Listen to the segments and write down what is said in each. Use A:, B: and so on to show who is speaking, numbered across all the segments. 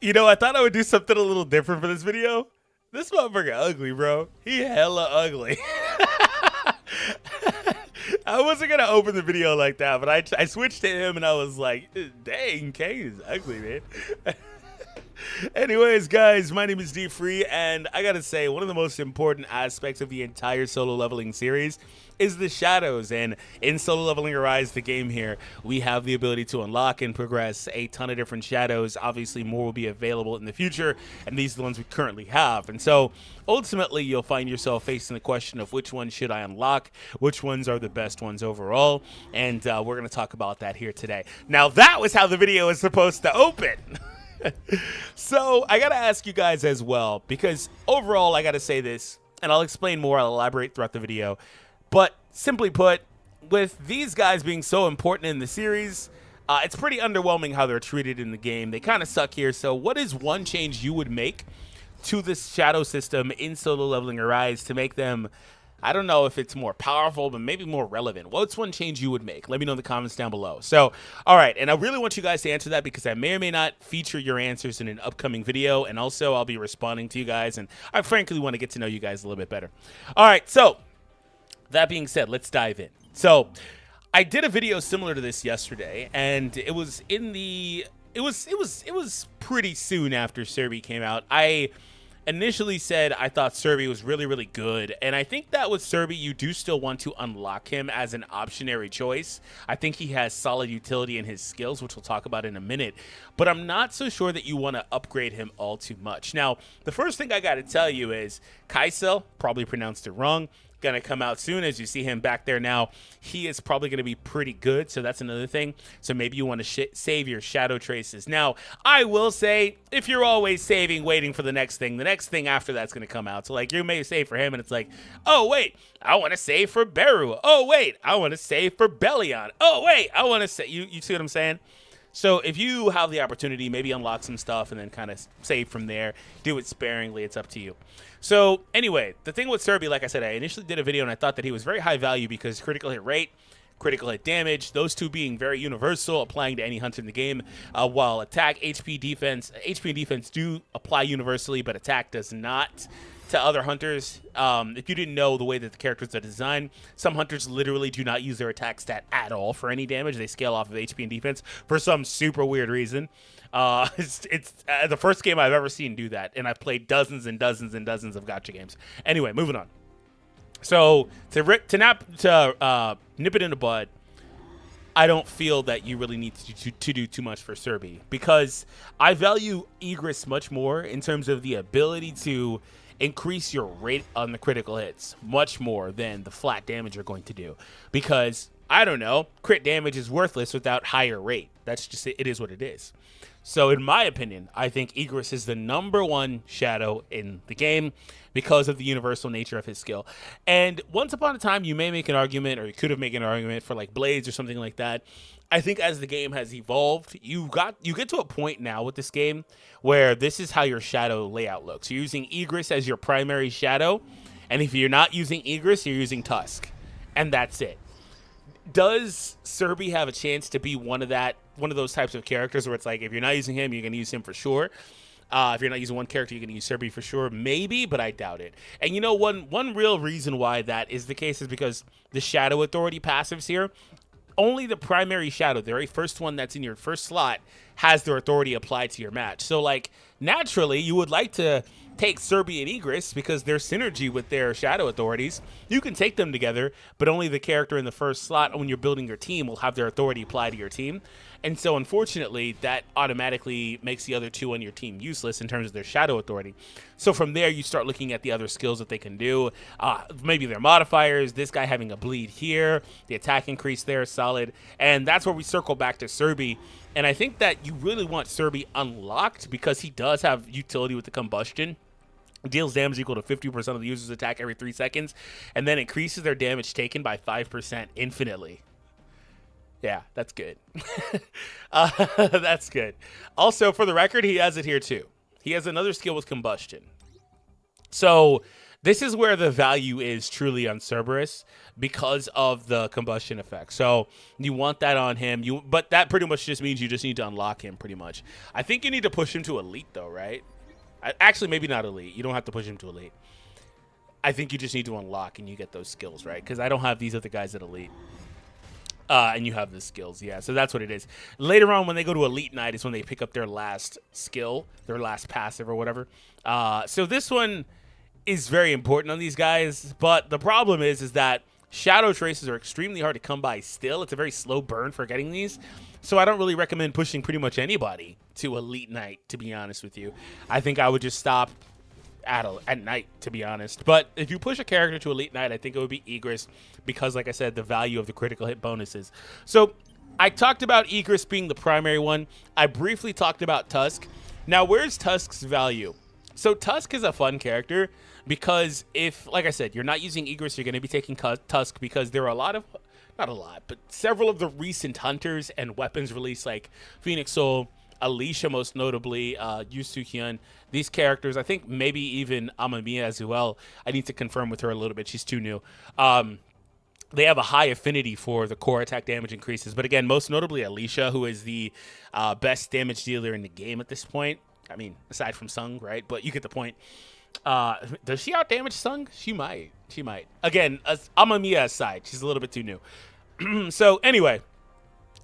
A: I thought I would do something a little different for this video. This motherfucker ugly, bro. He hella ugly. I wasn't gonna open the video like that, but I switched to him and I was like, dang, Kane is ugly, man. Anyways, guys, my name is D Free, and I gotta say, one of the most important aspects of the entire solo leveling series is the shadows. And in Solo Leveling Arise, the game here, we have the ability to unlock and progress a ton of different shadows. Obviously, more will be available in the future, and these are the ones we currently have. And so, ultimately, you'll find yourself facing the question of which ones should I unlock, which ones are the best ones overall, and we're gonna talk about that here today. Now, that was how the video was supposed to open. So I gotta ask you guys as well, because overall I gotta say this, and I'll explain more, I'll elaborate throughout the video, but simply put, with these guys being so important in the series, it's pretty underwhelming how they're treated in the game. They kind of suck here. So what is one change you would make to this shadow system in Solo Leveling Arise to make them, I don't know if it's more powerful, but maybe more relevant? What's one change you would make? Let me know in the comments down below. So, all right, and I really want you guys to answer that because I may or may not feature your answers in an upcoming video, and also I'll be responding to you guys, and I frankly want to get to know you guys a little bit better. All right, so that being said, let's dive in. So, I did a video similar to this yesterday, and it was in the it was pretty soon after Cerbie came out. I initially said I thought Cerbie was really, really good, and I think that with Cerbie, you do still want to unlock him as an optionary choice. I think he has solid utility in his skills, which we'll talk about in a minute, but I'm not so sure that you want to upgrade him all too much. Now, the first thing I got to tell you is Kaisel, probably pronounced it wrong, gonna come out soon. As you see him back there now, he is probably gonna be pretty good, so that's another thing. So maybe you want to save your shadow traces. Now, I will say, if you're always saving, waiting for the next thing after that's gonna come out. So like, you may save for him and it's like, oh wait, I want to save for Beru. Oh wait, I want to save for Bellion. Oh wait, I want to save. You see what I'm saying? So if you have the opportunity, maybe unlock some stuff and then kind of save from there. Do it sparingly. It's up to you. So anyway, the thing with Cerbie, like I said, I initially did a video and I thought that he was very high value because critical hit rate, critical hit damage, those two being very universal, applying to any hunter in the game, while attack, HP, and defense do apply universally, but attack does not to other hunters. If you didn't know the way that the characters are designed, some hunters literally do not use their attack stat at all for any damage. They scale off of HP and defense for some super weird reason. It's the first game I've ever seen do that, and I've played dozens and dozens and dozens of gacha games. Anyway, moving on. So to nip it in the bud, I don't feel that you really need to do too much for Cerbie, because I value Egress much more in terms of the ability to increase your rate on the critical hits much more than the flat damage you're going to do, because I don't know, crit damage is worthless without higher rate. That's just it is what it is. So in my opinion, I think Egress is the #1 shadow in the game because of the universal nature of his skill. And once upon a time, you may make an argument, or you could have made an argument for like Blades or something like that. I think as the game has evolved, you get to a point now with this game where this is how your shadow layout looks. You're using Egress as your primary shadow, and if you're not using Egress, you're using Tusk, and that's it. Does Cerbie have a chance to be one of those types of characters where it's like, if you're not using him, you're going to use him for sure? If you're not using one character, you're going to use Cerbie for sure. Maybe, but I doubt it. And you know, one real reason why that is the case is because the Shadow Authority passives here, only the primary shadow, the very first one that's in your first slot, has their authority applied to your match. So, like, naturally, you would like to take Cerbie and Egress because their synergy with their shadow authorities. You can take them together, but only the character in the first slot when you're building your team will have their authority applied to your team. And so, unfortunately, that automatically makes the other two on your team useless in terms of their shadow authority. So from there, you start looking at the other skills that they can do. Maybe their modifiers, this guy having a bleed here, the attack increase there is solid. And that's where we circle back to Cerbie. And I think that you really want Cerbie unlocked because he does have utility with the combustion. Deals damage equal to 50% of the user's attack every 3 seconds, and then increases their damage taken by 5% infinitely. Yeah, that's good. That's good. Also, for the record, he has it here too. He has another skill with combustion. So This is where the value is truly on Cerberus because of the combustion effect. So you want that on him. But that pretty much just means you just need to unlock him pretty much. I think you need to push him to elite though, right? Actually, maybe not elite. You don't have to push him to elite. I think you just need to unlock and you get those skills, right? Because I don't have these other guys at elite. And you have the skills, yeah. So that's what it is. Later on, when they go to Elite Night, is when they pick up their last skill, their last passive or whatever. So this one is very important on these guys. But the problem is that shadow traces are extremely hard to come by still. It's a very slow burn for getting these. So I don't really recommend pushing pretty much anybody to Elite Night, to be honest with you. I think I would just stop at night, to be honest. But if you push a character to Elite Night, I think it would be Egress because, like I said, the value of the critical hit bonuses. So I talked about Egress being the primary one. I briefly talked about Tusk. Now, where's Tusk's value? So Tusk is a fun character because if, like I said, you're not using Egress, you're going to be taking Tusk because there are a lot of, not a lot, but several of the recent hunters and weapons released like Phoenix Soul, Alicia most notably, Yu Su-hyun. These characters, I think maybe even Amamiya as well. I need to confirm with her a little bit. She's too new. They have a high affinity for the core attack damage increases. But again, most notably Alicia, who is the best damage dealer in the game at this point. I mean, aside from Sung, right? But you get the point. Does she out-damage Sung? She might. She might. Again, Amamiya aside, she's a little bit too new. So anyway,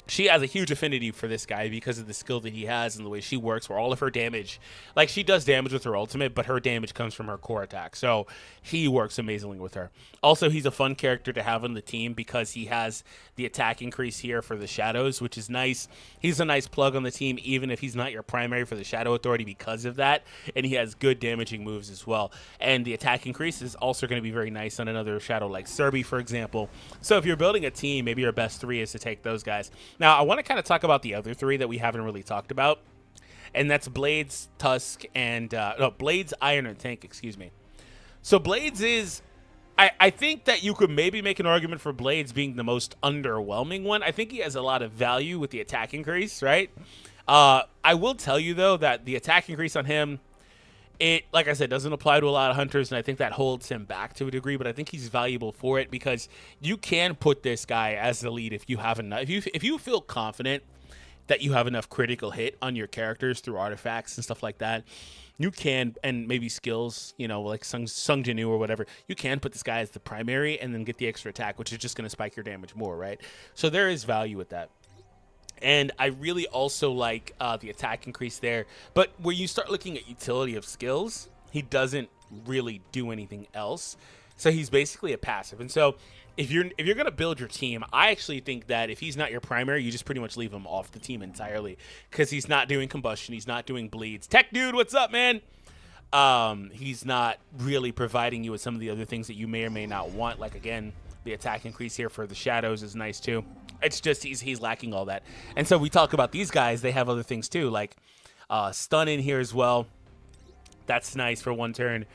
A: she has a huge affinity for this guy because of the skill that he has and the way she works, where all of her damage, like she does damage with her ultimate, but her damage comes from her core attack. So he works amazingly with her. Also, he's a fun character to have on the team because he has the attack increase here for the shadows, which is nice. He's a nice plug on the team, even if he's not your primary for the Shadow Authority because of that. And he has good damaging moves as well. And the attack increase is also going to be very nice on another shadow like Cerbie, for example. So if you're building a team, maybe your best three is to take those guys. Now, I want to kind of talk about the other three that we haven't really talked about, and that's Blades, Tusk, and Blades, Iron, and Tank, excuse me. So Blades is, I think that you could maybe make an argument for Blades being the most underwhelming one. I think he has a lot of value with the attack increase, right? I will tell you, though, that the attack increase on him, it, like I said, doesn't apply to a lot of hunters, and I think that holds him back to a degree, but I think he's valuable for it because you can put this guy as the lead if you have enough. If you feel confident that you have enough critical hit on your characters through artifacts and stuff like that, you can, and maybe skills, you know, like Sung Jinu or whatever, you can put this guy as the primary and then get the extra attack, which is just going to spike your damage more, right? So there is value with that. And I really also like the attack increase there. But when you start looking at utility of skills, he doesn't really do anything else. So he's basically a passive. And so if you're going to build your team, I actually think that if he's not your primary, you just pretty much leave him off the team entirely. Because he's not doing combustion. He's not doing bleeds. Tech dude, what's up, man? He's not really providing you with some of the other things that you may or may not want. Like, again, the attack increase here for the shadows is nice too. It's just he's lacking all that. And so we talk about these guys. They have other things too, like stun in here as well. That's nice for one turn.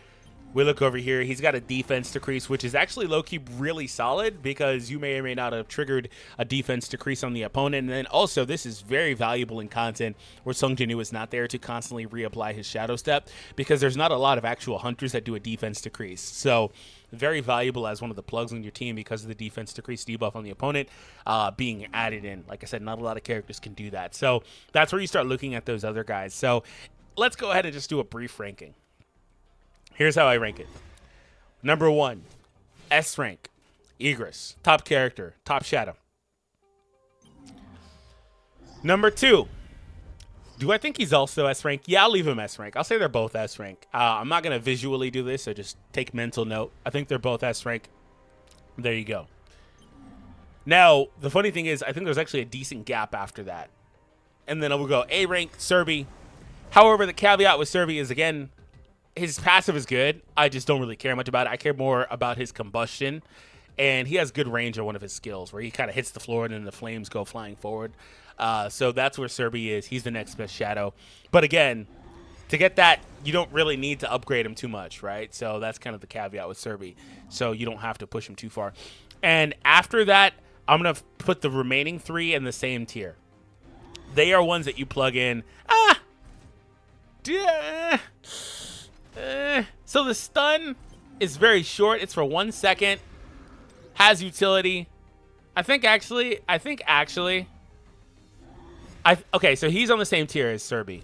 A: We look over here. He's got a defense decrease, which is actually low-key really solid because you may or may not have triggered a defense decrease on the opponent. And then also, this is very valuable in content where Sung Jinu is not there to constantly reapply his Shadow Step because there's not a lot of actual hunters that do a defense decrease. So very valuable as one of the plugs on your team because of the defense decrease debuff on the opponent being added in. Like I said, not a lot of characters can do that. So that's where you start looking at those other guys. So let's go ahead and just do a brief ranking. Here's how I rank it. Number 1, S rank, Egress, top character, top shadow. Number 2, do I think he's also S rank? Yeah, I'll leave him S rank. I'll say they're both S rank. I'm not going to visually do this, so just take mental note. I think they're both S rank. There you go. Now, the funny thing is, I think there's actually a decent gap after that. And then I will go A rank, Cerbie. However, the caveat with Cerbie is, again, his passive is good. I just don't really care much about it. I care more about his combustion. And he has good range on one of his skills where he kind of hits the floor and then the flames go flying forward. So that's where Cerbie is. He's the next best shadow. But again, to get that, you don't really need to upgrade him too much, right? So that's kind of the caveat with Cerbie. So you don't have to push him too far. And after that, I'm going to put the remaining 3 in the same tier. They are ones that you plug in. So the stun, is very short. It's for 1 second. Has utility. I think actually. Okay, so he's on the same tier as Cerbie.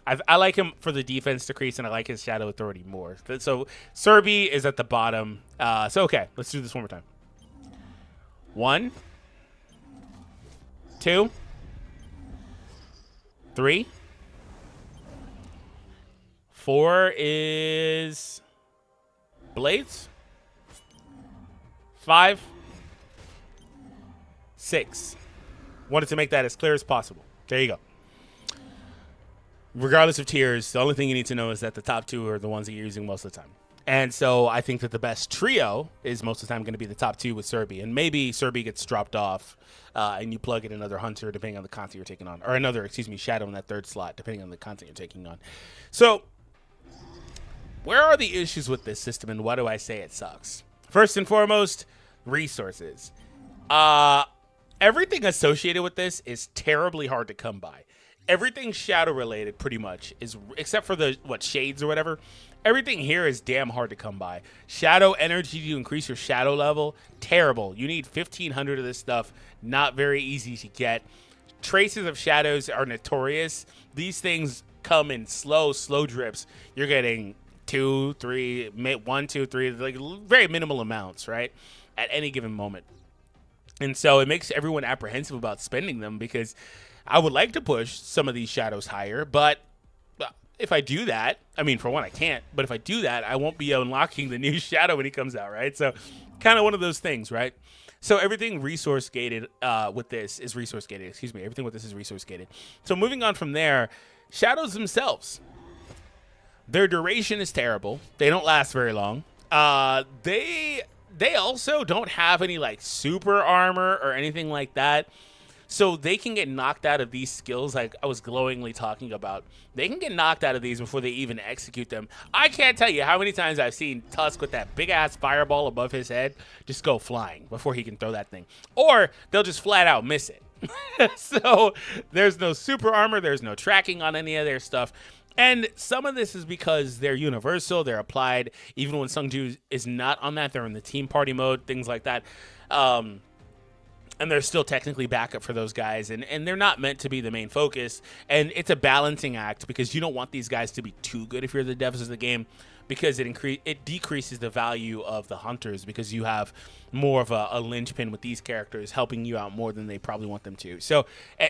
A: I like him for the defense decrease, and I like his shadow authority more. So Cerbie is at the bottom. So okay, let's do this one more time. 1, 2, 3, 4 is blades. 5, 6. Wanted to make that as clear as possible. There you go. Regardless of tiers, the only thing you need to know is that the top 2 are the ones that you're using most of the time. And so I think that the best trio is most of the time going to be the top 2 with Cerbie. And maybe Cerbie gets dropped off and you plug in another Hunter depending on the content you're taking on. Or another, Shadow in that 3rd slot depending on the content you're taking on. So where are the issues with this system and why do I say it sucks? First and foremost, resources. Everything associated with this is terribly hard to come by. Everything shadow related pretty much is, except for the shades or whatever, everything here is damn hard to come by. Shadow energy to increase your shadow level, terrible. You need 1,500 of this stuff, not very easy to get. Traces of shadows are notorious. These things come in slow drips. You're getting 2, 3, 1, 2, 3, like very minimal amounts, right? At any given moment. And so it makes everyone apprehensive about spending them because I would like to push some of these shadows higher, but if I do that, I mean, for one, I can't, but if I do that, I won't be unlocking the new shadow when he comes out, right? So kind of one of those things, right? So everything resource gated with this is resource gated. Everything with this is resource gated. So moving on from there, shadows themselves, their duration is terrible. They don't last very long. They also don't have any like super armor or anything like that. So they can get knocked out of these skills like I was glowingly talking about. They can get knocked out of these before they even execute them. I can't tell you how many times I've seen Tusk with that big-ass fireball above his head just go flying before he can throw that thing. Or they'll just flat out miss it. So there's no super armor. There's no tracking on any of their stuff. And some of this is because they're universal. They're applied. Even when Seungju is not on that, they're in the team party mode, things like that. And they're still technically backup for those guys. And they're not meant to be the main focus. And it's a balancing act because you don't want these guys to be too good if you're the devs of the game, because it decreases the value of the hunters because you have more of a linchpin with these characters helping you out more than they probably want them to. So,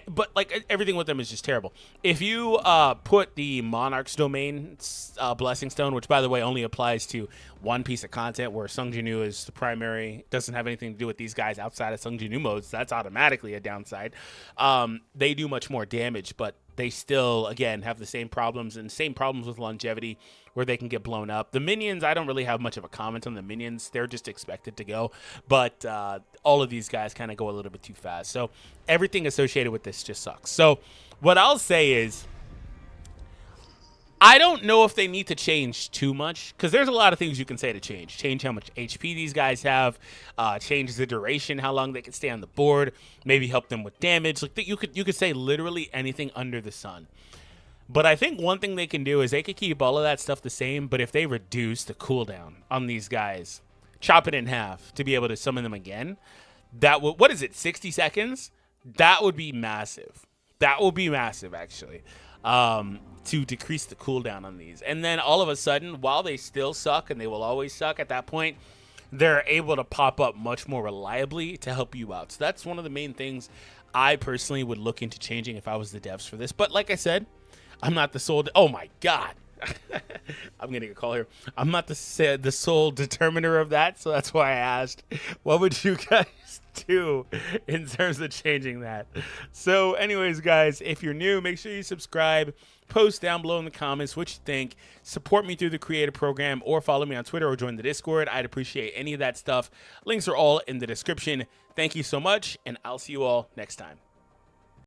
A: but like everything with them is just terrible. If you put the Monarch's Domain Blessing Stone, which by the way only applies to one piece of content where Sung Jin-woo is the primary, doesn't have anything to do with these guys outside of Sung Jin-woo modes, that's automatically a downside. They do much more damage, but they still, again, have the same problems with longevity where they can get blown up. The minions, I don't really have much of a comment on the minions. They're just expected to go. But all of these guys kind of go a little bit too fast. So everything associated with this just sucks. So what I'll say is I don't know if they need to change too much because there's a lot of things you can say to change. Change how much HP these guys have, change the duration, how long they can stay on the board, maybe help them with damage. Like you could say literally anything under the sun. But I think one thing they can do is they could keep all of that stuff the same, but if they reduce the cooldown on these guys, chop it in half to be able to summon them again, that would, what is it, 60 seconds? That would be massive. That will be massive, actually. To decrease the cooldown on these. And then all of a sudden, while they still suck, and they will always suck at that point, they're able to pop up much more reliably to help you out. So that's one of the main things I personally would look into changing if I was the devs for this. But like I said, I'm not the sole... Oh my God. I'm getting a call here. I'm not the sole determiner of that, so that's why I asked, what would you guys do in terms of changing that? So anyways, guys, if you're new, make sure you subscribe. Post down below in the comments what you think. Support me through the creator program or follow me on Twitter or join the Discord. I'd appreciate any of that stuff. Links are all in the description. Thank you so much, and I'll see you all next time.